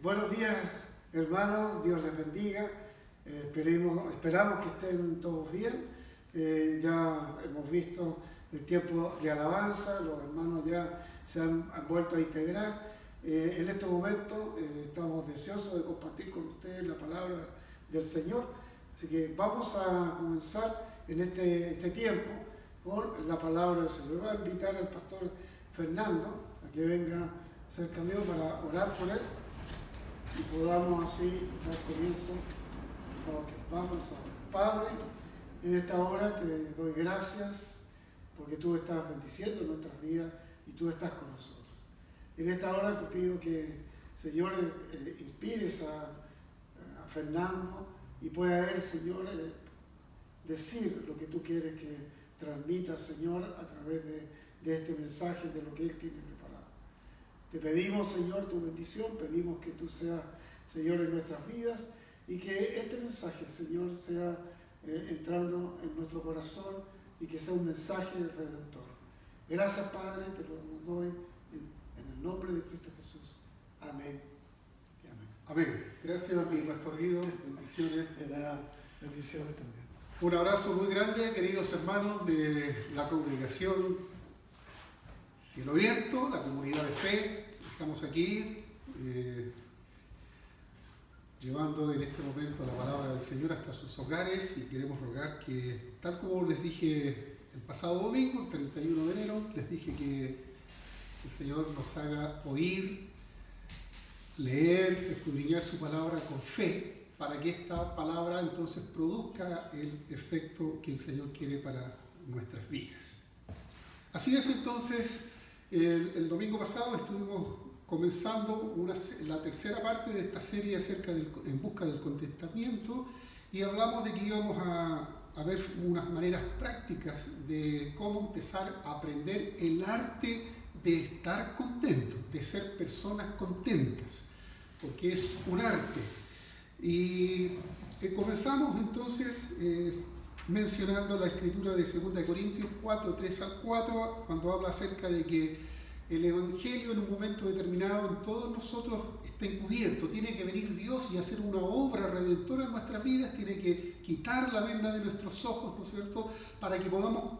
Buenos días, hermanos, Dios les bendiga. Esperamos que estén todos bien. Ya hemos visto el tiempo de alabanza, los hermanos ya se han vuelto a integrar. En este momento estamos deseosos de compartir con ustedes la palabra del Señor. Así que vamos a comenzar en este tiempo con la palabra del Señor. Voy a invitar al pastor Fernando a que venga cerca mío para orar por él y podamos así dar comienzo. Vamos a orar. Padre, en esta hora te doy gracias porque tú estás bendiciendo nuestras vidas y tú estás con nosotros. En esta hora te pido que, Señor, inspires a Fernando y pueda él, Señor, decir lo que tú quieres que transmita, Señor, a través de este mensaje, de lo que él tiene preparado. Te pedimos, Señor, tu bendición, pedimos que tú seas, Señor, en nuestras vidas y que este mensaje, Señor, sea entrando en nuestro corazón y que sea un mensaje redentor. Gracias, Padre, te lo doy en el nombre de Cristo Jesús. Amén y amén. Amén. Gracias a mi pastor Guido. Bendiciones. De nada, bendiciones también. Un abrazo muy grande, queridos hermanos de la congregación Cielo Abierto, la comunidad de fe. Estamos aquí llevando en este momento la palabra del Señor hasta sus hogares y queremos rogar que, tal como les dije el pasado domingo, el 31 de enero, les dije que el Señor nos haga oír, leer, escudriñar su palabra con fe, para que esta palabra entonces produzca el efecto que el Señor quiere para nuestras vidas. Así es, entonces, el domingo pasado estuvimos comenzando la tercera parte de esta serie acerca en busca del contentamiento y hablamos de que íbamos a ver unas maneras prácticas de cómo empezar a aprender el arte de estar contentos, de ser personas contentas, porque es un arte. Y comenzamos entonces mencionando la escritura de 2 Corintios 4, 3 al 4, cuando habla acerca de que el Evangelio en un momento determinado en todos nosotros está encubierto. Tiene que venir Dios y hacer una obra redentora en nuestras vidas, tiene que quitar la venda de nuestros ojos, ¿no es cierto?, para que podamos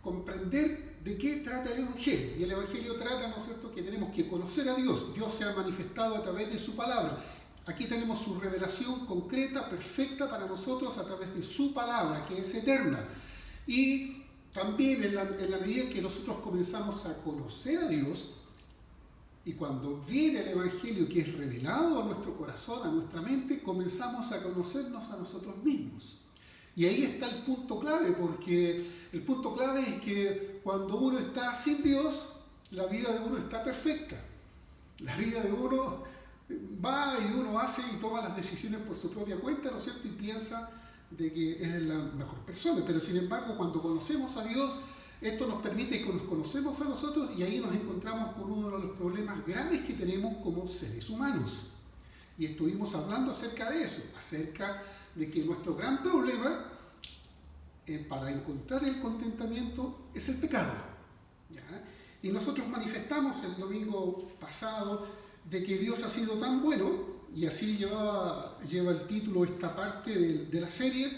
comprender de qué trata el Evangelio. Y el Evangelio trata, ¿no es cierto?, que tenemos que conocer a Dios. Dios se ha manifestado a través de su palabra. Aquí tenemos su revelación concreta, perfecta para nosotros a través de su palabra, que es eterna. Y también en la medida en que nosotros comenzamos a conocer a Dios, y cuando viene el Evangelio que es revelado a nuestro corazón, a nuestra mente, comenzamos a conocernos a nosotros mismos. Y ahí está el punto clave, porque el punto clave es que cuando uno está sin Dios, la vida de uno está perfecta. La vida de uno va y uno hace y toma las decisiones por su propia cuenta, ¿no es cierto? Y piensa de que es la mejor persona. Pero sin embargo, cuando conocemos a Dios, esto nos permite que nos conocemos a nosotros y ahí nos encontramos con uno de los problemas graves que tenemos como seres humanos. Y estuvimos hablando acerca de eso, acerca de que nuestro gran problema para encontrar el contentamiento es el pecado. ¿Ya? Y nosotros manifestamos el domingo pasado de que Dios ha sido tan bueno, y así lleva el título esta parte de la serie,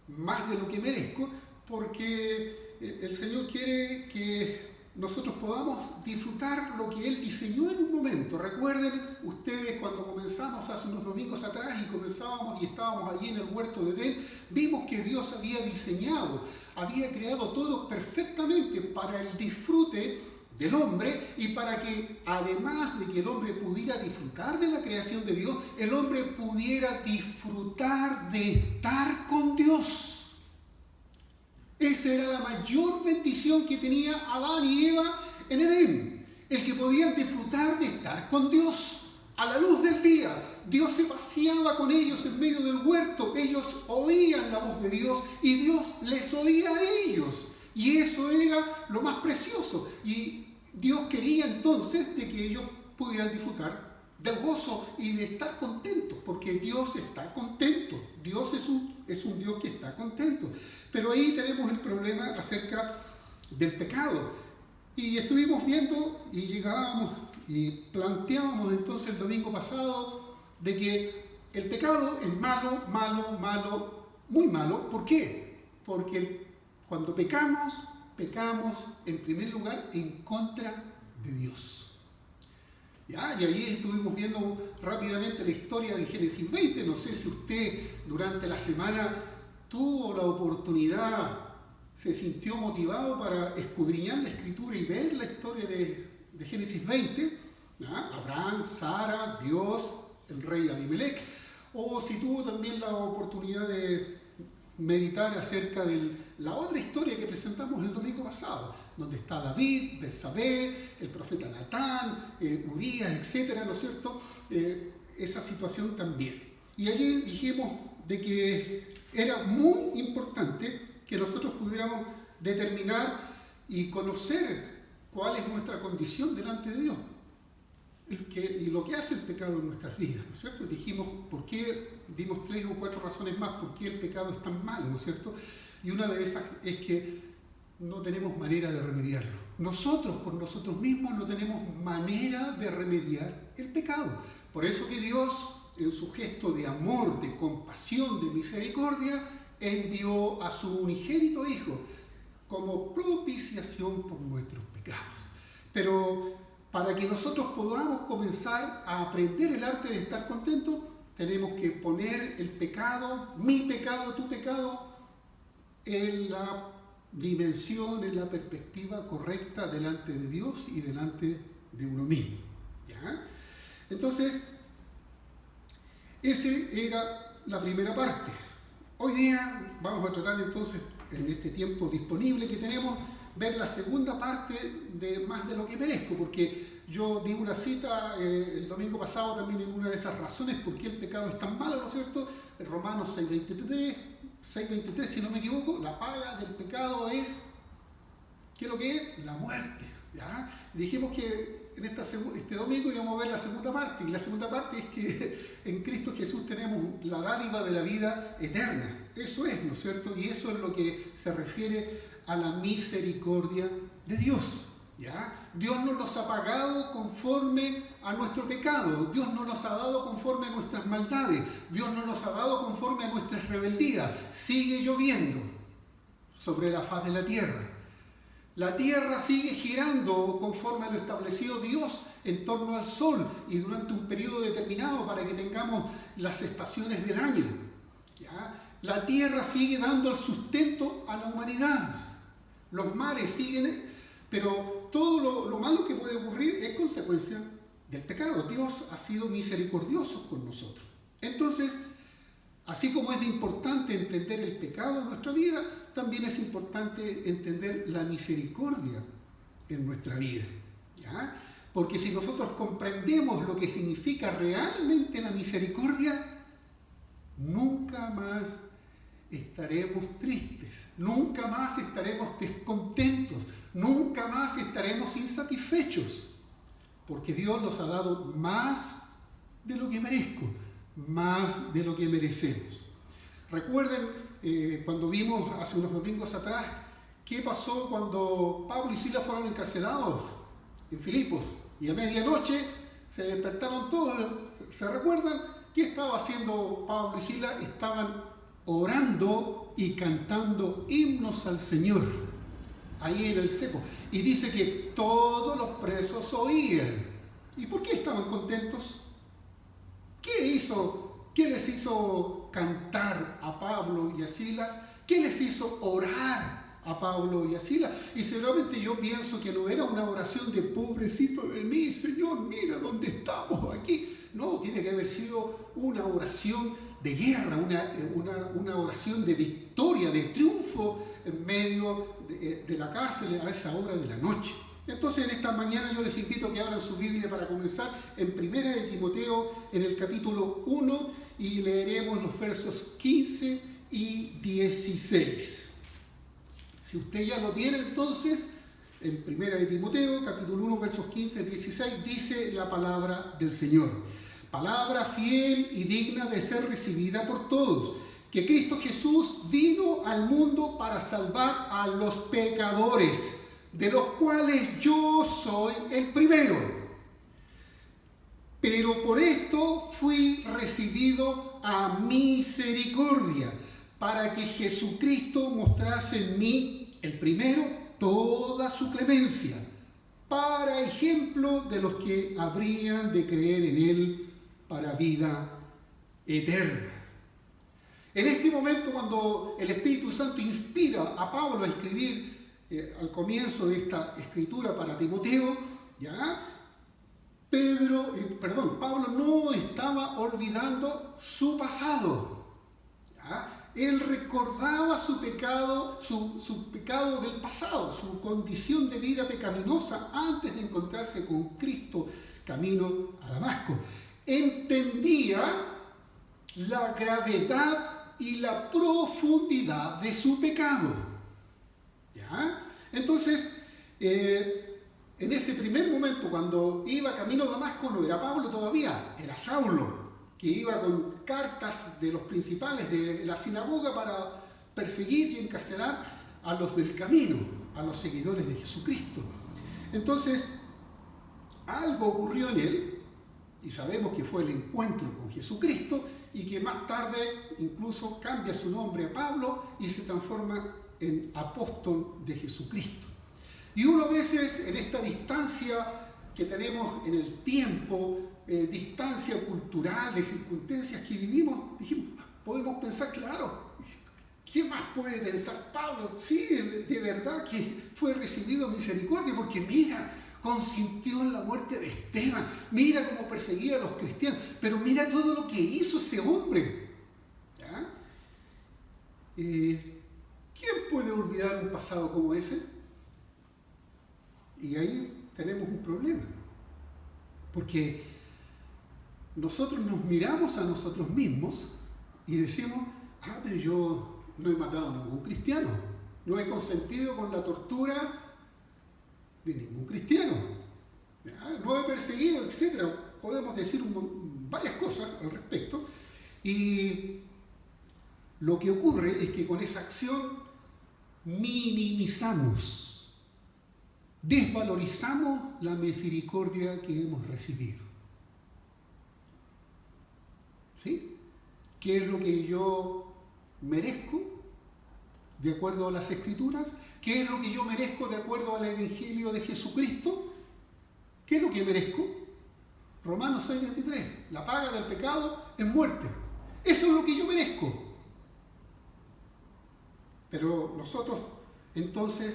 más de lo que merezco, porque el Señor quiere que nosotros podamos disfrutar lo que Él diseñó en un momento. Recuerden ustedes cuando comenzamos hace unos domingos atrás y estábamos allí en el huerto de Edén, vimos que Dios había diseñado, había creado todo perfectamente para el disfrute del hombre y para que, además de que el hombre pudiera disfrutar de la creación de Dios, el hombre pudiera disfrutar de estar con Dios. Esa era la mayor bendición que tenía Adán y Eva en Edén, el que podían disfrutar de estar con Dios a la luz del día. Dios se paseaba con ellos en medio del huerto, ellos oían la voz de Dios y Dios les oía a ellos. Y eso era lo más precioso. Y Dios quería entonces de que ellos pudieran disfrutar del gozo y de estar contentos, porque Dios está contento. Dios es un Dios que está contento. Pero ahí tenemos el problema acerca del pecado. Y estuvimos viendo y llegábamos Y planteábamos entonces el domingo pasado de que el pecado es malo, malo, malo, muy malo. ¿Por qué? Porque cuando pecamos en primer lugar en contra de Dios. ¿Ya? Y ahí estuvimos viendo rápidamente la historia de Génesis 20. No sé si usted durante la semana tuvo la oportunidad, se sintió motivado para escudriñar la Escritura y ver la historia de Génesis 20. ¿Ya? Abraham, Sara, Dios, el rey Abimelech. O si tuvo también la oportunidad de meditar acerca de la otra historia que presentamos el domingo pasado, donde está David, Betsabé, el profeta Natán, Urías, etcétera, ¿no es cierto? Esa situación también. Y allí dijimos de que era muy importante que nosotros pudiéramos determinar y conocer cuál es nuestra condición delante de Dios. Y lo que hace el pecado en nuestras vidas, ¿no es cierto? Dijimos por qué, dimos 3 o 4 razones más por qué el pecado es tan malo, ¿no es cierto? Y una de esas es que no tenemos manera de remediarlo. Nosotros, por nosotros mismos, no tenemos manera de remediar el pecado. Por eso que Dios, en su gesto de amor, de compasión, de misericordia, envió a su unigénito Hijo como propiciación por nuestros pecados. Pero para que nosotros podamos comenzar a aprender el arte de estar contentos, tenemos que poner el pecado, mi pecado, tu pecado, en la dimensión, en la perspectiva correcta delante de Dios y delante de uno mismo. ¿Ya? Entonces, esa era la primera parte. Hoy día vamos a tratar entonces, en este tiempo disponible que tenemos, ver la segunda parte de Más de lo que merezco, porque yo di una cita el domingo pasado también en una de esas razones por qué el pecado es tan malo, ¿no es cierto? En Romanos 6:23, si no me equivoco, la paga del pecado es, ¿qué es lo que es? La muerte. ¿Ya? Y dijimos que en este domingo íbamos a ver la segunda parte, y la segunda parte es que en Cristo Jesús tenemos la dádiva de la vida eterna. Eso es, ¿no es cierto? Y eso es lo que se refiere a la misericordia de Dios. ¿Ya? Dios no nos ha pagado conforme a nuestro pecado, Dios no nos ha dado conforme a nuestras maldades, Dios no nos ha dado conforme a nuestras rebeldías. Sigue lloviendo sobre la faz de la tierra. La tierra sigue girando conforme a lo establecido Dios en torno al sol y durante un periodo determinado para que tengamos las estaciones del año. ¿Ya? La tierra sigue dando el sustento a la humanidad. Los mares siguen, pero todo lo malo que puede ocurrir es consecuencia del pecado. Dios ha sido misericordioso con nosotros. Entonces, así como es importante entender el pecado en nuestra vida, también es importante entender la misericordia en nuestra vida. ¿Ya? Porque si nosotros comprendemos lo que significa realmente la misericordia, nunca más estaremos tristes, nunca más estaremos descontentos, nunca más estaremos insatisfechos, porque Dios nos ha dado más de lo que merezco, más de lo que merecemos. Recuerden cuando vimos hace unos domingos atrás qué pasó cuando Pablo y Silas fueron encarcelados en Filipos y a medianoche se despertaron todos. ¿Se recuerdan qué estaba haciendo Pablo y Silas? Estaban orando y cantando himnos al Señor ahí en el seco, y dice que todos los presos oían. ¿Y por qué estaban contentos? ¿Qué les hizo cantar a Pablo y a Silas? ¿Qué les hizo orar a Pablo y a Silas? Y seguramente yo pienso que no era una oración de pobrecito de mí, Señor, mira dónde estamos aquí. No, tiene que haber sido una oración de guerra, una oración de victoria, de triunfo en medio de la cárcel a esa hora de la noche. Entonces en esta mañana yo les invito a que abran su Biblia para comenzar en 1 de Timoteo en el capítulo 1 y leeremos los versos 15 y 16. Si usted ya lo tiene, entonces en 1 de Timoteo capítulo 1 versos 15 y 16 dice la palabra del Señor. Palabra fiel y digna de ser recibida por todos, que Cristo Jesús vino al mundo para salvar a los pecadores, de los cuales yo soy el primero. por esto fui recibido a misericordia, para que Jesucristo mostrase en mí, el primero, toda su clemencia, para ejemplo de los que habrían de creer en él para vida eterna. En este momento, cuando el Espíritu Santo inspira a Pablo a escribir al comienzo de esta escritura para Timoteo, Pablo no estaba olvidando su pasado. Él recordaba su pecado del pasado, su condición de vida pecaminosa antes de encontrarse con Cristo camino a Damasco. Entendía la gravedad y la profundidad de su pecado. Entonces, en ese primer momento, cuando iba camino a Damasco, no era Pablo todavía, era Saulo, que iba con cartas de los principales de la sinagoga para perseguir y encarcelar a los del camino, a los seguidores de Jesucristo. Entonces, algo ocurrió en él, y sabemos que fue el encuentro con Jesucristo, y que más tarde incluso cambia su nombre a Pablo y se transforma en apóstol de Jesucristo. Y uno a veces en esta distancia que tenemos en el tiempo, distancia cultural, de circunstancias que vivimos, podemos pensar, claro, ¿qué más puede pensar Pablo? Sí, de verdad que fue recibido misericordia, porque mira, consintió en la muerte de Esteban, mira cómo perseguía a los cristianos, pero mira todo lo que hizo ese hombre. ¿Quién puede olvidar un pasado como ese? Y ahí tenemos un problema, porque nosotros nos miramos a nosotros mismos y decimos, pero yo no he matado a ningún cristiano, no he consentido con la tortura de ningún cristiano, no he perseguido, etc. Podemos decir varias cosas al respecto, y lo que ocurre es que con esa acción minimizamos, desvalorizamos la misericordia que hemos recibido. ¿Sí? ¿Qué es lo que yo merezco de acuerdo a las Escrituras? ¿Qué es lo que yo merezco de acuerdo al Evangelio de Jesucristo? ¿Qué es lo que merezco? Romanos 6:23. La paga del pecado es muerte. Eso es lo que yo merezco. Pero nosotros entonces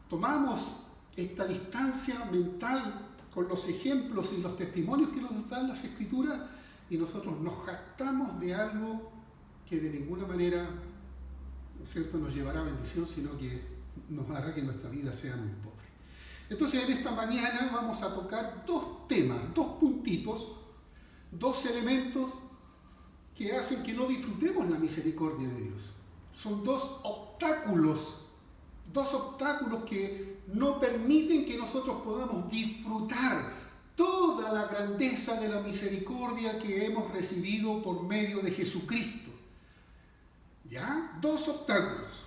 tomamos esta distancia mental con los ejemplos y los testimonios que nos dan las Escrituras y nosotros nos jactamos de algo que de ninguna manera, ¿no es cierto?, nos llevará a bendición, sino que nos hará que nuestra vida sea muy pobre. Entonces, en esta mañana vamos a tocar dos temas, dos puntitos, dos elementos que hacen que no disfrutemos la misericordia de Dios. Son dos obstáculos que no permiten que nosotros podamos disfrutar toda la grandeza de la misericordia que hemos recibido por medio de Jesucristo. Dos obstáculos.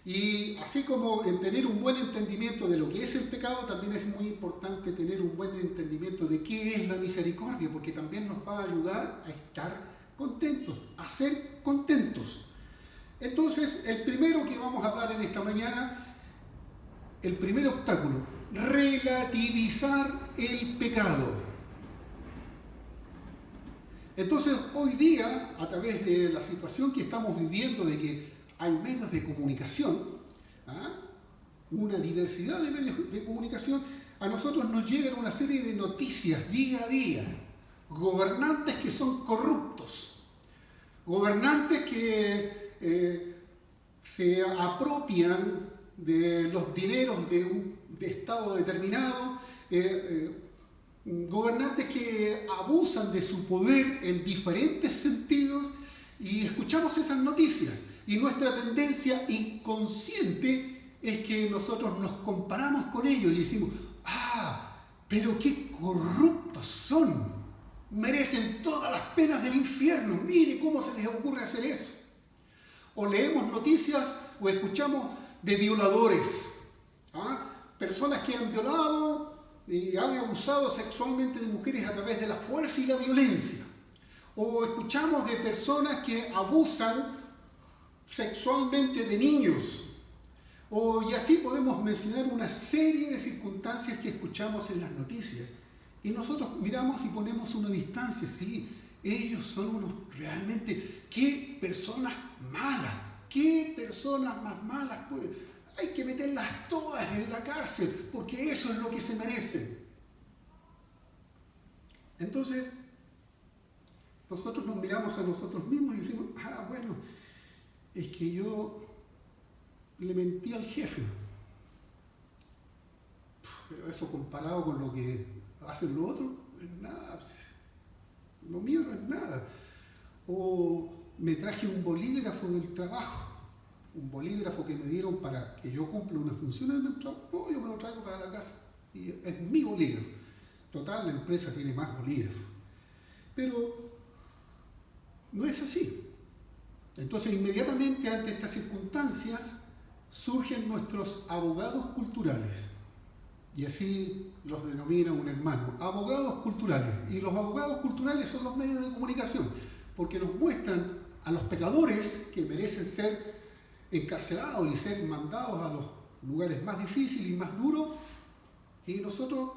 Y así como en tener un buen entendimiento de lo que es el pecado, también es muy importante tener un buen entendimiento de qué es la misericordia, porque también nos va a ayudar a estar contentos, a ser contentos. Entonces, el primero que vamos a hablar en esta mañana, el primer obstáculo, relativizar el pecado. Entonces, hoy día, a través de la situación que estamos viviendo, de que hay medios de comunicación, una diversidad de medios de comunicación, a nosotros nos llegan una serie de noticias día a día, gobernantes que son corruptos, gobernantes que se apropian de los dineros de un estado determinado, gobernantes que abusan de su poder en diferentes sentidos, y escuchamos esas noticias y nuestra tendencia inconsciente es que nosotros nos comparamos con ellos y decimos, pero qué corruptos son, merecen todas las penas del infierno, mire cómo se les ocurre hacer eso. O leemos noticias o escuchamos de violadores, personas que han violado han abusado sexualmente de mujeres a través de la fuerza y la violencia. O escuchamos de personas que abusan sexualmente de niños. Y así podemos mencionar una serie de circunstancias que escuchamos en las noticias. Y nosotros miramos y ponemos una distancia. Sí, ellos son unos realmente, qué personas malas, qué personas más malas. Hay que meterlas todas en la cárcel, porque eso es lo que se merecen. Entonces, nosotros nos miramos a nosotros mismos y decimos, bueno, es que yo le mentí al jefe. Pero eso comparado con lo que hacen los otros, no es nada. Lo mío no es nada. O me traje un bolígrafo del trabajo. Un bolígrafo que me dieron para que yo cumpla unas funciones del trabajo. No, yo me lo traigo para la casa. Y es mi bolígrafo. Total, la empresa tiene más bolígrafos. Pero no es así. Entonces, inmediatamente ante estas circunstancias, surgen nuestros abogados culturales. Y así los denomina un hermano. Abogados culturales. Y los abogados culturales son los medios de comunicación. Porque nos muestran a los pecadores que merecen ser encarcelados y ser mandados a los lugares más difíciles y más duros, y nosotros,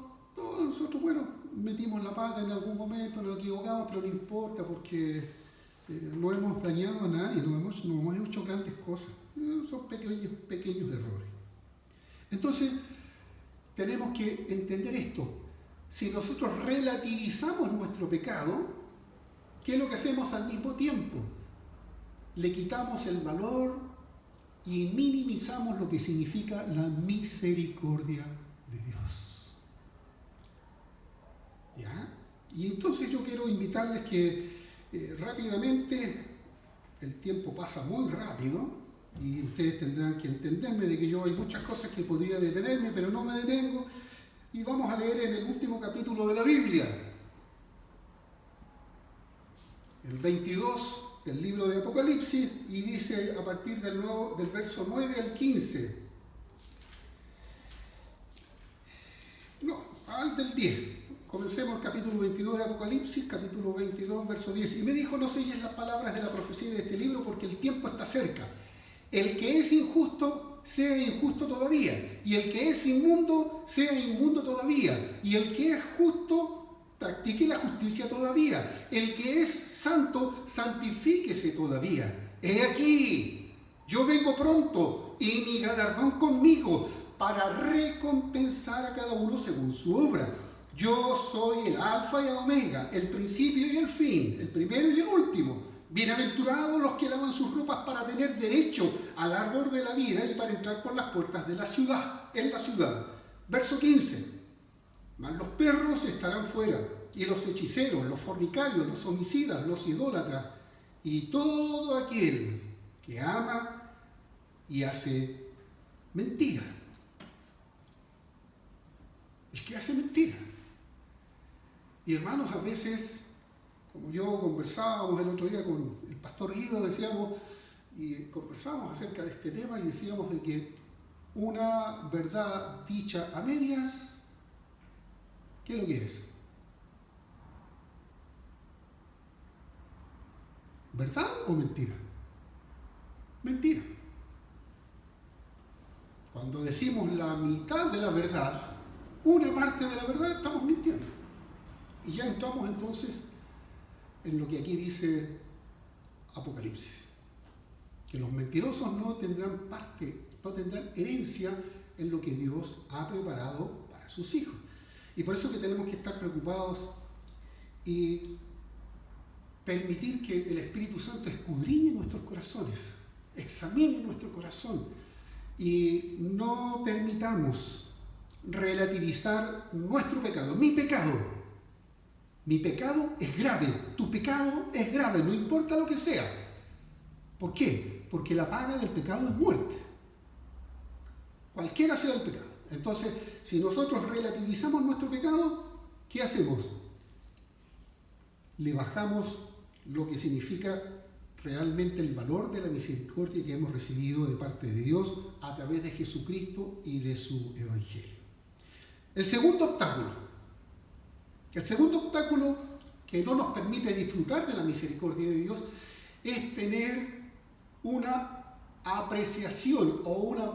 bueno, metimos la pata en algún momento, nos equivocamos, pero no importa porque no hemos dañado a nadie, no hemos hecho grandes cosas, son pequeños errores. Entonces, tenemos que entender esto. Si nosotros relativizamos nuestro pecado, ¿qué es lo que hacemos al mismo tiempo? Le quitamos el valor y minimizamos lo que significa la misericordia de Dios. ¿Ya? Y entonces yo quiero invitarles que rápidamente, el tiempo pasa muy rápido y ustedes tendrán que entenderme de que yo hay muchas cosas que podría detenerme, pero no me detengo, y vamos a leer en el último capítulo de la Biblia, el 22 del libro de Apocalipsis, y dice a partir del verso 9 al 15. No, al del 10. Comencemos el capítulo 22 de Apocalipsis, capítulo 22, verso 10. Y me dijo, no selles las palabras de la profecía de este libro, porque el tiempo está cerca. El que es injusto, sea injusto todavía. Y el que es inmundo, sea inmundo todavía. Y el que es justo, practique la justicia todavía. El que es santo, santifíquese todavía. He aquí, yo vengo pronto, y mi galardón conmigo, para recompensar a cada uno según su obra. Yo soy el alfa y el omega, el principio y el fin, el primero y el último. Bienaventurados los que lavan sus ropas para tener derecho al árbol de la vida y para entrar por las puertas de la ciudad, en la ciudad. Verso 15. Mas los perros estarán fuera, y los hechiceros, los fornicarios, los homicidas, los idólatras, y todo aquel que ama y hace mentira. El que hace mentira. Y hermanos, a veces, como yo conversábamos el otro día con el pastor Guido, decíamos, y conversábamos acerca de este tema, y decíamos de que una verdad dicha a medias, ¿qué es lo que es? ¿Verdad o mentira? Mentira. Cuando decimos la mitad de la verdad, una parte de la verdad, estamos mintiendo. Y ya entramos entonces en lo que aquí dice Apocalipsis. Que los mentirosos no tendrán parte, no tendrán herencia en lo que Dios ha preparado para sus hijos. Y por eso que tenemos que estar preocupados y permitir que el Espíritu Santo escudriñe nuestros corazones, examine nuestro corazón, y no permitamos relativizar nuestro pecado. Mi pecado es grave, tu pecado es grave, no importa lo que sea. ¿Por qué? Porque la paga del pecado es muerte, cualquiera sea el pecado. Entonces, si nosotros relativizamos nuestro pecado, ¿qué hacemos? Le bajamos lo que significa realmente el valor de la misericordia que hemos recibido de parte de Dios a través de Jesucristo y de su Evangelio. El segundo obstáculo que no nos permite disfrutar de la misericordia de Dios es tener una apreciación o una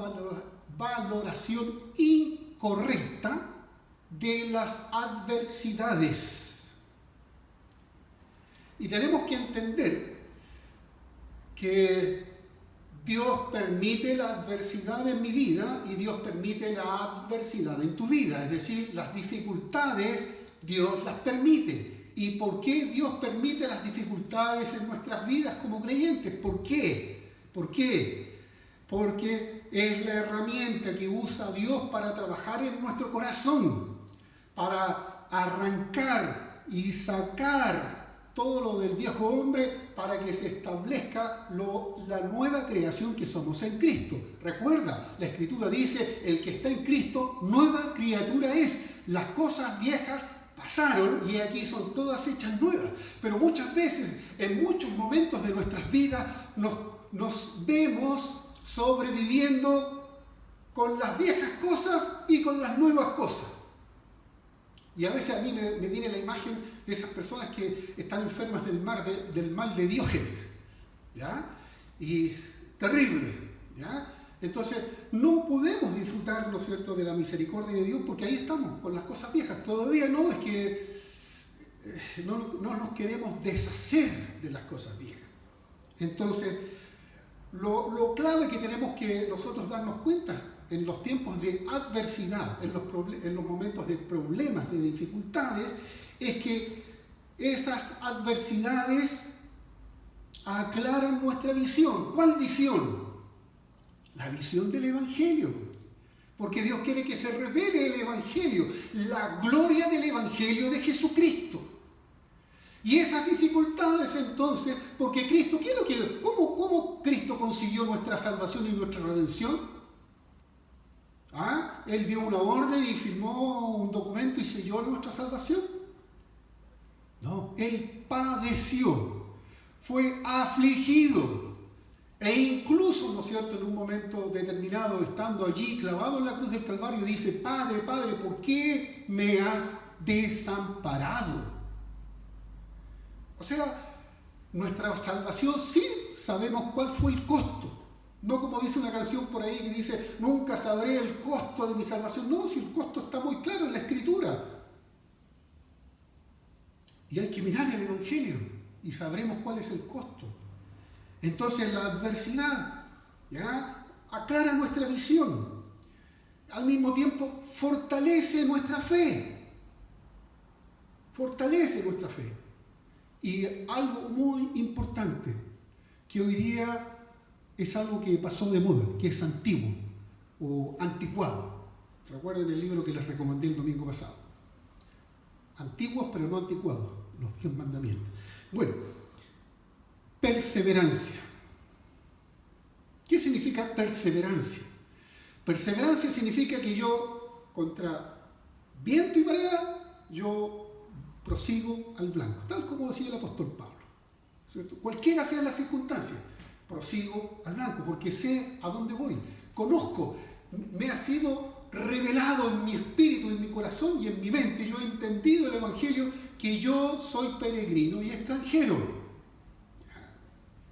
valoración incorrecta de las adversidades. Y tenemos que entender que Dios permite la adversidad en mi vida y Dios permite la adversidad en tu vida. Es decir, las dificultades Dios las permite. ¿Y por qué Dios permite las dificultades en nuestras vidas como creyentes? ¿Por qué? ¿Por qué? Porque es la herramienta que usa Dios para trabajar en nuestro corazón, para arrancar y sacar todo lo del viejo hombre para que se establezca la nueva creación que somos en Cristo. Recuerda, la Escritura dice, el que está en Cristo, nueva criatura es. Las cosas viejas pasaron y aquí son todas hechas nuevas. Pero muchas veces, en muchos momentos de nuestras vidas, nos vemos sobreviviendo con las viejas cosas y con las nuevas cosas. Y a veces a mí me viene la imagen de esas personas que están enfermas del mal de Diógenes, ¿ya? Y terrible, ¿ya? Entonces, no podemos disfrutar, ¿no es cierto?, de la misericordia de Dios porque ahí estamos, con las cosas viejas. Todavía no, es que no nos queremos deshacer de las cosas viejas. Entonces, lo clave que tenemos que nosotros darnos cuenta en los tiempos de adversidad, en los momentos de problemas, de dificultades, es que esas adversidades aclaran nuestra visión. ¿Cuál visión? La visión del Evangelio. Porque Dios quiere que se revele el Evangelio, la gloria del Evangelio de Jesucristo. Y esas dificultades entonces, porque Cristo, ¿qué es lo que? ¿Cómo Cristo consiguió nuestra salvación y nuestra redención? Él dio una orden y firmó un documento y selló nuestra salvación. No, Él padeció, fue afligido e incluso, ¿no es cierto?, en un momento determinado, estando allí clavado en la cruz del Calvario, dice, Padre, Padre, ¿por qué me has desamparado? O sea, nuestra salvación sí sabemos cuál fue el costo. No como dice una canción por ahí que dice, nunca sabré el costo de mi salvación. No, si el costo está muy claro en la Escritura. Y hay que mirar el Evangelio y sabremos cuál es el costo. Entonces la adversidad, ¿ya?, aclara nuestra visión. Al mismo tiempo fortalece nuestra fe. Fortalece nuestra fe. Y algo muy importante, que hoy día es algo que pasó de moda, que es antiguo o anticuado. Recuerden el libro que les recomendé el domingo pasado. Antiguos pero no anticuados, los 10 mandamientos. Bueno, perseverancia. ¿Qué significa perseverancia? Perseverancia significa que yo, contra viento y marea, yo prosigo al blanco, tal como decía el apóstol Pablo, ¿cierto? Cualquiera sea la circunstancia, prosigo al blanco, porque sé a dónde voy, conozco, me ha sido revelado en mi espíritu, en mi corazón y en mi mente. Yo he entendido el Evangelio, que yo soy peregrino y extranjero.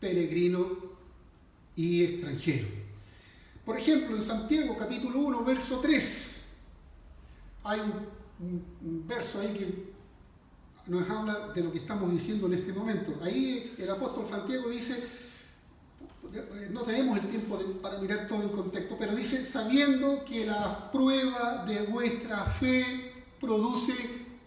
Peregrino y extranjero. Por ejemplo, en Santiago capítulo 1, verso 3, hay un verso ahí que nos habla de lo que estamos diciendo en este momento. Ahí el apóstol Santiago dice, no tenemos el tiempo para mirar todo el contexto, pero dice, sabiendo que la prueba de vuestra fe produce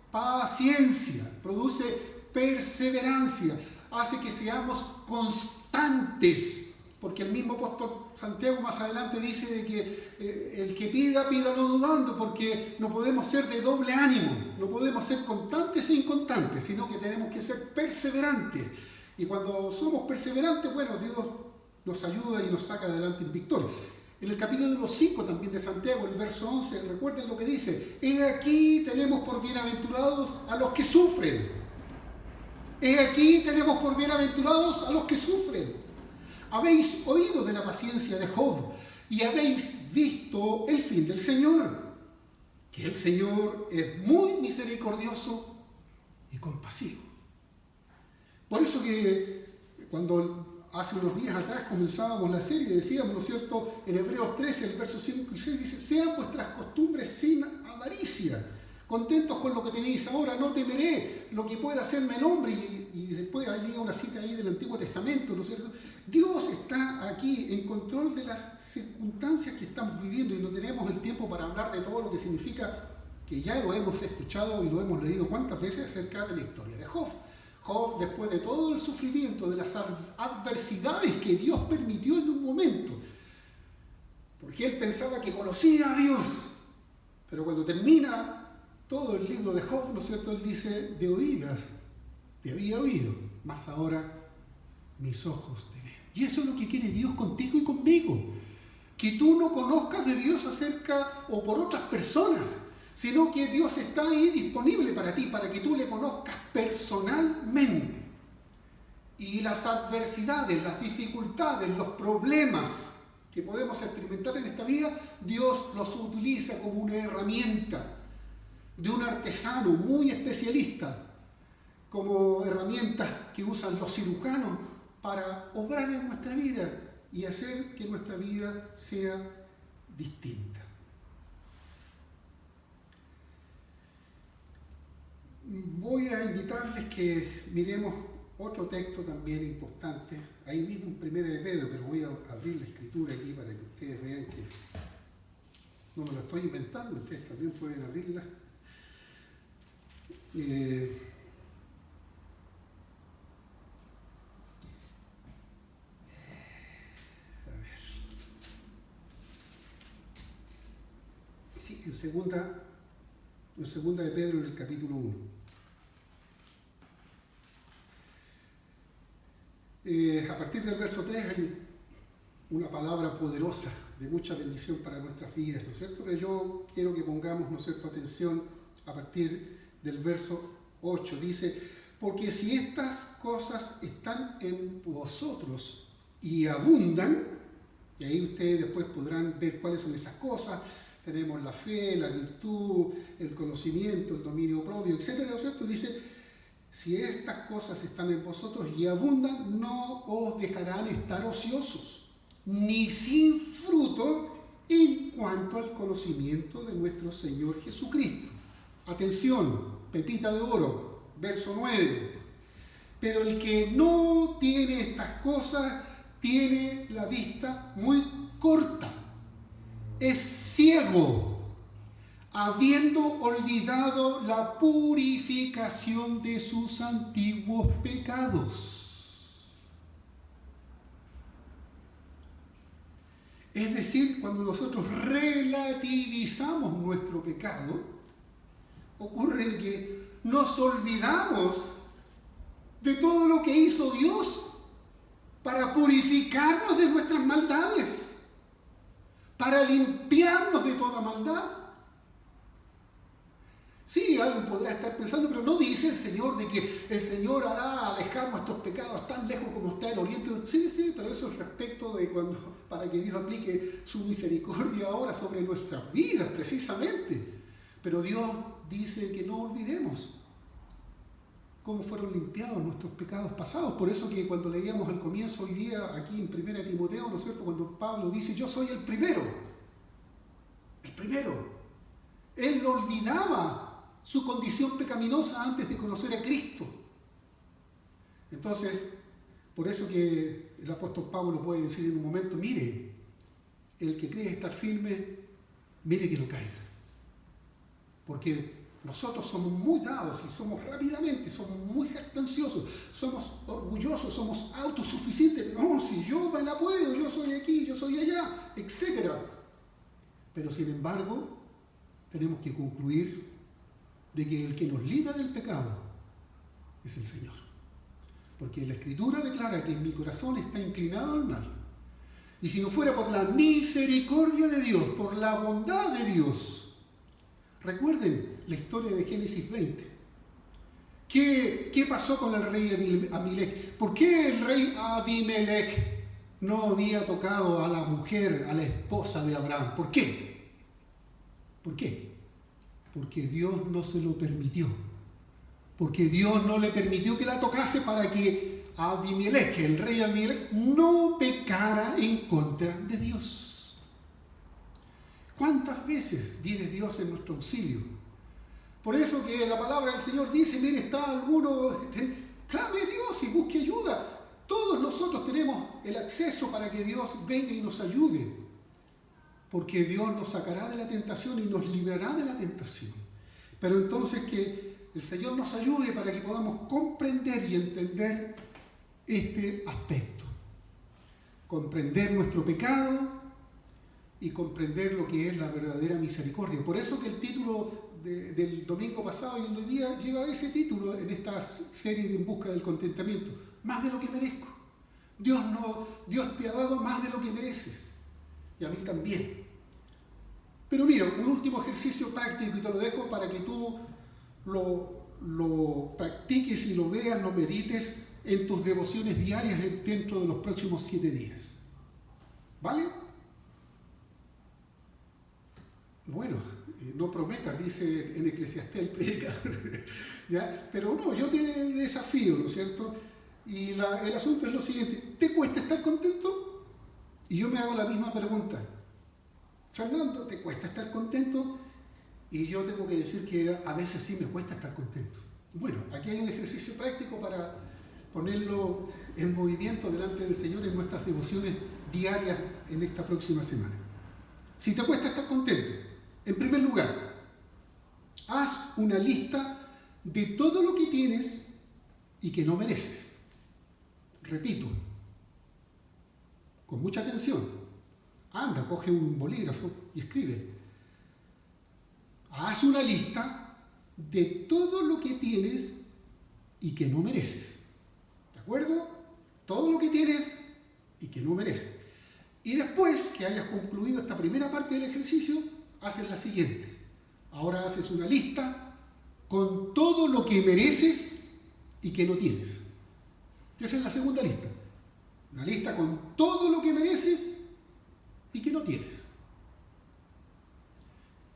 paciencia, produce perseverancia, hace que seamos constantes, porque el mismo apóstol Santiago más adelante dice de que el que pida, pida no dudando, porque no podemos ser de doble ánimo, no podemos ser constantes e inconstantes, sino que tenemos que ser perseverantes. Y cuando somos perseverantes, bueno, Dios nos ayuda y nos saca adelante en victoria. En el capítulo 5 también de Santiago, el verso 11, recuerden lo que dice, he aquí tenemos por bienaventurados a los que sufren. He aquí tenemos por bienaventurados a los que sufren. Habéis oído de la paciencia de Job y habéis visto el fin del Señor. que el Señor es muy misericordioso y compasivo. Por eso que cuando hace unos días atrás comenzábamos la serie, decíamos, ¿no es cierto?, en Hebreos 13, el verso 5 y 6, dice: sean vuestras costumbres sin avaricia, contentos con lo que tenéis ahora, no temeré lo que pueda hacerme el hombre. Y después hay una cita ahí del Antiguo Testamento, ¿no es cierto? Dios está aquí en control de las circunstancias que estamos viviendo, y no tenemos el tiempo para hablar de todo lo que significa, que ya lo hemos escuchado y lo hemos leído cuántas veces acerca de la historia de Job. Job, después de todo el sufrimiento, de las adversidades que Dios permitió en un momento, porque él pensaba que conocía a Dios, pero cuando termina todo el libro de Job, ¿no es cierto?, él dice: de oídas te había oído, mas ahora mis ojos te ven. Y eso es lo que quiere Dios contigo y conmigo, que tú no conozcas de Dios acerca o por otras personas, sino que Dios está ahí disponible para ti, para que tú le conozcas personalmente. Y las adversidades, las dificultades, los problemas que podemos experimentar en esta vida, Dios los utiliza como una herramienta de un artesano muy especialista, como herramientas que usan los cirujanos para obrar en nuestra vida y hacer que nuestra vida sea distinta. Voy a invitarles que miremos otro texto también importante, ahí mismo en 1 de Pedro, pero voy a abrir la escritura aquí para que ustedes vean que no me lo estoy inventando, ustedes también pueden abrirla. A ver. Sí, en segunda de Pedro, en el capítulo 1. A partir del verso 3 hay una palabra poderosa de mucha bendición para nuestras vidas, ¿no es cierto? Pero yo quiero que pongamos, ¿no es cierto?, atención a partir del verso 8. Dice: porque si estas cosas están en vosotros y abundan, y ahí ustedes después podrán ver cuáles son esas cosas. Tenemos la fe, la virtud, el conocimiento, el dominio propio, etcétera, ¿no es cierto? Dice: si estas cosas están en vosotros y abundan, no os dejarán estar ociosos, ni sin fruto en cuanto al conocimiento de nuestro Señor Jesucristo. Atención, pepita de oro, verso 9. Pero el que no tiene estas cosas tiene la vista muy corta, es ciego, habiendo olvidado la purificación de sus antiguos pecados. Es decir, cuando nosotros relativizamos nuestro pecado, ocurre que nos olvidamos de todo lo que hizo Dios para purificarnos de nuestras maldades, para limpiarnos de toda maldad. Sí, alguien podrá estar pensando, pero no dice el Señor de que el Señor hará alejar nuestros pecados tan lejos como está el oriente. Sí, pero eso es respecto de para que Dios aplique su misericordia ahora sobre nuestras vidas, precisamente. Pero Dios dice que no olvidemos cómo fueron limpiados nuestros pecados pasados. Por eso que cuando leíamos al comienzo hoy día, aquí en 1 Timoteo, ¿no es cierto?, cuando Pablo dice: yo soy el primero. Él no olvidaba su condición pecaminosa antes de conocer a Cristo. Entonces, por eso que el apóstol Pablo puede decir en un momento: mire, el que cree estar firme, mire que no caiga. Porque nosotros somos muy dados y somos rápidamente, somos muy jactanciosos, somos orgullosos, somos autosuficientes. No, si yo me la puedo, yo soy aquí, yo soy allá, etc. Pero sin embargo, tenemos que concluir de que el que nos libra del pecado es el Señor. Porque la Escritura declara que mi corazón está inclinado al mal. Y si no fuera por la misericordia de Dios, por la bondad de Dios. Recuerden la historia de Génesis 20. ¿Qué pasó con el rey Abimelech? ¿Por qué el rey Abimelech no había tocado a la mujer, a la esposa de Abraham? ¿Por qué? porque Dios no se lo permitió. Porque Dios no le permitió que la tocase para que Abimelech, el rey Abimelech, no pecara en contra de Dios. ¿Cuántas veces viene Dios en nuestro auxilio? Por eso que la palabra del Señor dice, mire, está alguno, clame a Dios y busque ayuda. Todos nosotros tenemos el acceso para que Dios venga y nos ayude. Porque Dios nos sacará de la tentación y nos librará de la tentación. Pero entonces que el Señor nos ayude para que podamos comprender y entender este aspecto. Comprender nuestro pecado y comprender lo que es la verdadera misericordia. Por eso que el título del domingo pasado y el de hoy día lleva ese título en esta serie de En Busca del Contentamiento. Más de lo que merezco. Dios te ha dado más de lo que mereces. Y a mí también. Pero mira, un último ejercicio práctico y te lo dejo para que tú lo practiques y lo veas, lo medites en tus devociones diarias dentro de los próximos 7 días. ¿Vale? Bueno, no prometas, dice en Eclesiastés el predicador. ¿Ya? Pero no, yo te desafío, ¿no es cierto? Y el asunto es lo siguiente, ¿te cuesta estar contento? Y yo me hago la misma pregunta. Fernando, ¿te cuesta estar contento? Y yo tengo que decir que a veces sí me cuesta estar contento. Bueno, aquí hay un ejercicio práctico para ponerlo en movimiento delante del Señor en nuestras devociones diarias en esta próxima semana. Si te cuesta estar contento, en primer lugar, haz una lista de todo lo que tienes y que no mereces. Repito, con mucha atención. Anda, coge un bolígrafo y escribe. Haz una lista de todo lo que tienes y que no mereces. ¿De acuerdo? Todo lo que tienes y que no mereces. Y después que hayas concluido esta primera parte del ejercicio, haces la siguiente. Ahora haces una lista con todo lo que mereces y que no tienes. Esa es la segunda lista. Una lista con todo lo que mereces y que no tienes.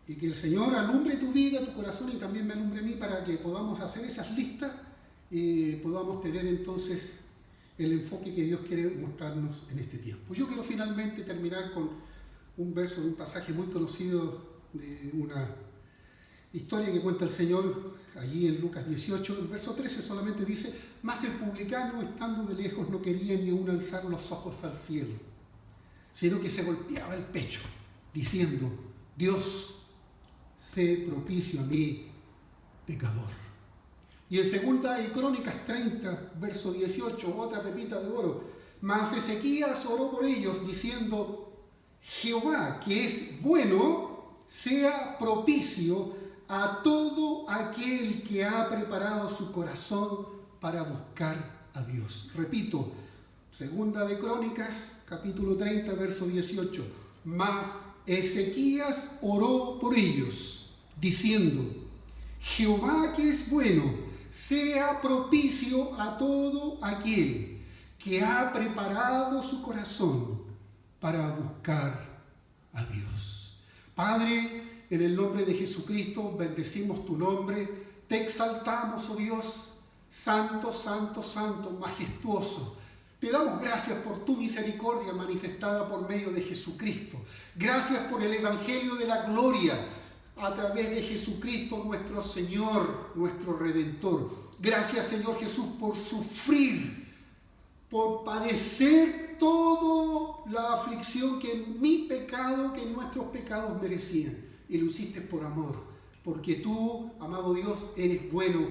Y que el Señor alumbre tu vida, tu corazón y también me alumbre a mí para que podamos hacer esas listas y podamos tener entonces el enfoque que Dios quiere mostrarnos en este tiempo. Yo quiero finalmente terminar con un verso de un pasaje muy conocido de una historia que cuenta el Señor allí en Lucas 18, el verso 13 solamente dice: mas el publicano, estando de lejos, no quería ni aún alzar los ojos al cielo, sino que se golpeaba el pecho, diciendo: Dios, sé propicio a mí, pecador. Y en segunda de Crónicas 30, verso 18, otra pepita de oro: mas Ezequías oró por ellos, diciendo: Jehová, que es bueno, sea propicio a todo aquel que ha preparado su corazón para buscar a Dios. Repito, segunda de Crónicas, capítulo 30, verso 18. Mas Ezequías oró por ellos, diciendo: Jehová, que es bueno, sea propicio a todo aquel que ha preparado su corazón para buscar a Dios. Padre, en el nombre de Jesucristo, bendecimos tu nombre, te exaltamos, oh Dios, santo, santo, santo, majestuoso. Te damos gracias por tu misericordia manifestada por medio de Jesucristo. Gracias por el Evangelio de la gloria a través de Jesucristo, nuestro Señor, nuestro Redentor. Gracias, Señor Jesús, por sufrir, por padecer toda la aflicción que en mi pecado, que en nuestros pecados merecían. Y lo hiciste por amor, porque tú, amado Dios, eres bueno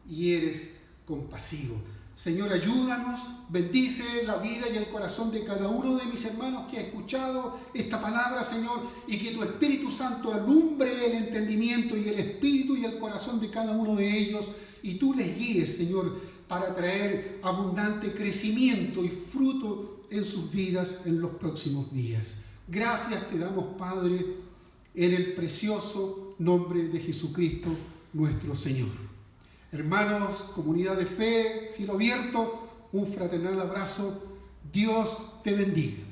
y eres compasivo. Señor, ayúdanos, bendice la vida y el corazón de cada uno de mis hermanos que ha escuchado esta palabra, Señor, y que tu Espíritu Santo alumbre el entendimiento y el espíritu y el corazón de cada uno de ellos, y tú les guíes, Señor, para traer abundante crecimiento y fruto en sus vidas en los próximos días. Gracias te damos, Padre, en el precioso nombre de Jesucristo, nuestro Señor. Hermanos, comunidad de fe, cielo abierto, un fraternal abrazo. Dios te bendiga.